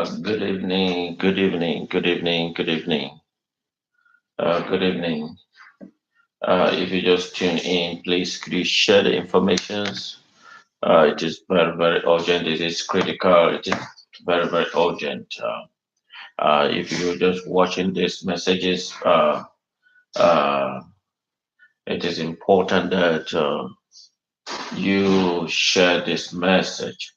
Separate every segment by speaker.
Speaker 1: Good evening, good evening, good evening, good evening, good evening. If you just tune in, please could you share the informations? It is very, very urgent. It is critical. It is very, very urgent. If you're just watching these messages, uh, it is important that you share this message.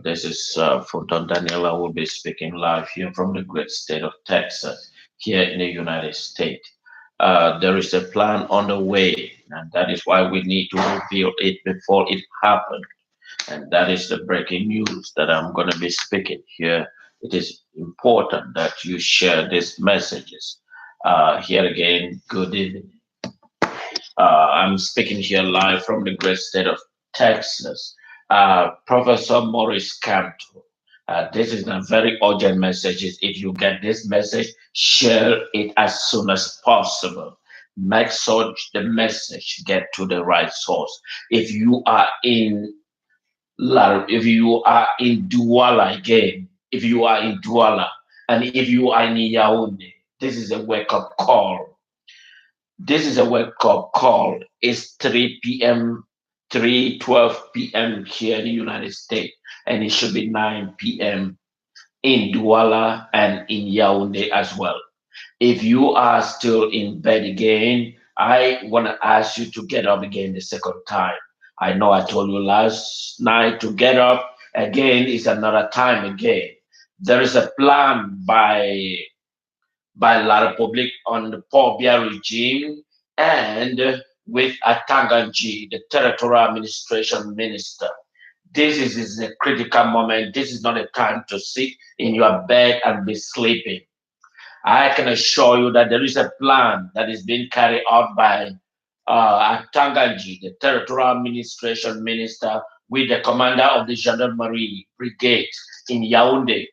Speaker 1: This is Fulton Daniela will be speaking live here from the great state of Texas, here in the United States. There is a plan on the way, and that is why we need to reveal it before it happens. And that is the breaking news that I'm going to be speaking here. It is important that you share these messages. Here again, good evening. I'm speaking here live from the great state of Texas. Professor Maurice Kamto. This is a very urgent message. If you get this message, share it as soon as possible. Make sure the message get to the right source. If you are in if you are in Douala again, if you are in Douala, and if you are in Yaoundé, this is a wake up call. This is a wake up call. It's 3 p.m., 3:12 p.m. here in the United States, and it should be 9 p.m. in Douala and in Yaoundé as well. If you are still in bed again, I want to ask you to get up again the second time. I know I told you last night to get up again is another time again. There is a plan by La Republique on the Paul Biya regime and with Atanga, the Territorial Administration Minister. This is a critical moment. This is not a time to sit in your bed and be sleeping. I can assure you that there is a plan that is being carried out by Atanga, the Territorial Administration Minister, with the commander of the Gendarmerie Brigade in Yaoundé.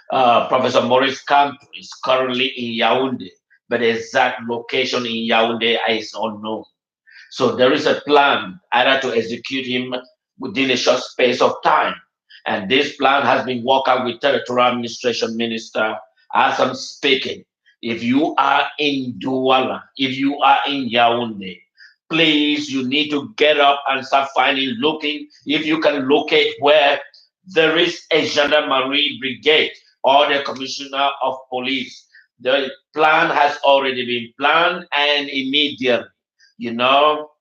Speaker 1: Professor Maurice Kamto is currently in Yaoundé, but the exact location in Yaoundé is unknown. So there is a plan either to execute him within a short space of time. And this plan has been worked out with Territorial Administration Minister as I'm speaking. If you are in Douala, if you are in Yaoundé, please, you need to get up and start finding, looking, if you can locate where there is a Gendarmerie Brigade or the Commissioner of Police. The plan has already been planned and immediately, you know,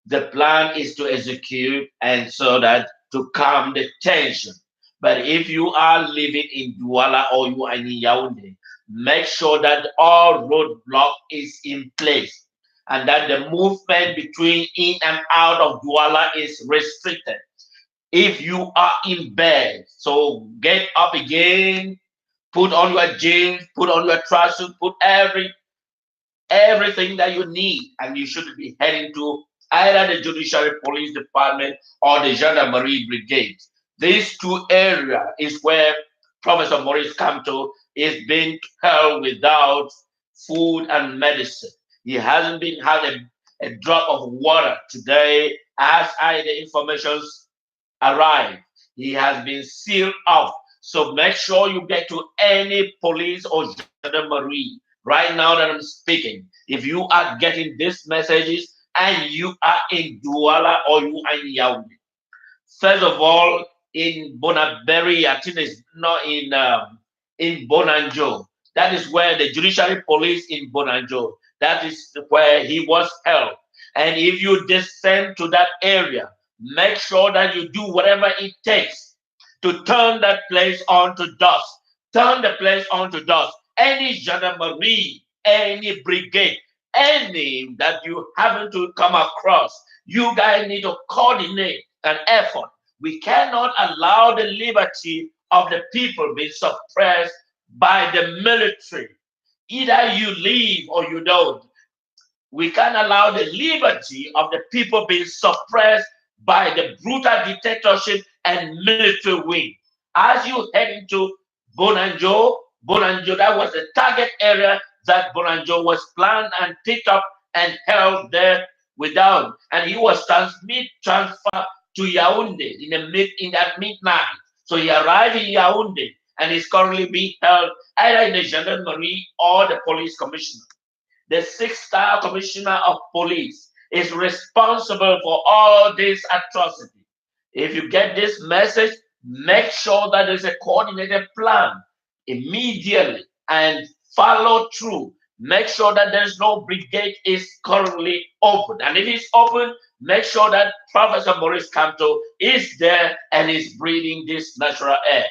Speaker 1: the plan is to execute and so that to calm the tension. But if you are living in Douala or you are in Yaoundé, make sure that all roadblock is in place and that the movement between in and out of Douala is restricted. If you are in bed, so get up again, put on your jeans, put on your trousers, put everything that you need, and you should be heading to either the Judiciary Police Department or the Gendarmerie Brigade. These two areas is where Professor Maurice Kamto is being held without food and medicine. He hasn't been had a drop of water today as I the information arrived. He has been sealed off. So make sure you get to any police or gendarmerie right now that I'm speaking. If you are getting these messages and you are in Douala or you are in Yaoundé, first of all, in Bonaberi, I think it's not in Bonanjo. That is where the judiciary police in Bonanjo. That is where he was held. And if you descend to that area, make sure that you do whatever it takes to turn that place on to dust. Turn the place on to dust. Any gendarmerie, any brigade, any that you happen to come across, you guys need to coordinate an effort. We cannot allow the liberty of the people be suppressed by the military. Either you leave or you don't. We can't allow the liberty of the people being suppressed by the brutal dictatorship and military wing. As you head into Bonanjo, that was the target area that Bonanjo was planned and picked up and held there without. And he was transferred to Yaoundé in that midnight. So he arrived in Yaoundé and is currently being held either in the Gendarmerie or the police commissioner. The 6-star commissioner of police is responsible for all this atrocity. If you get this message, make sure that there's a coordinated plan immediately and follow through. Make sure that there's no brigade is currently open. And if it's open, make sure that Professor Maurice Kamto is there and is breathing this natural air.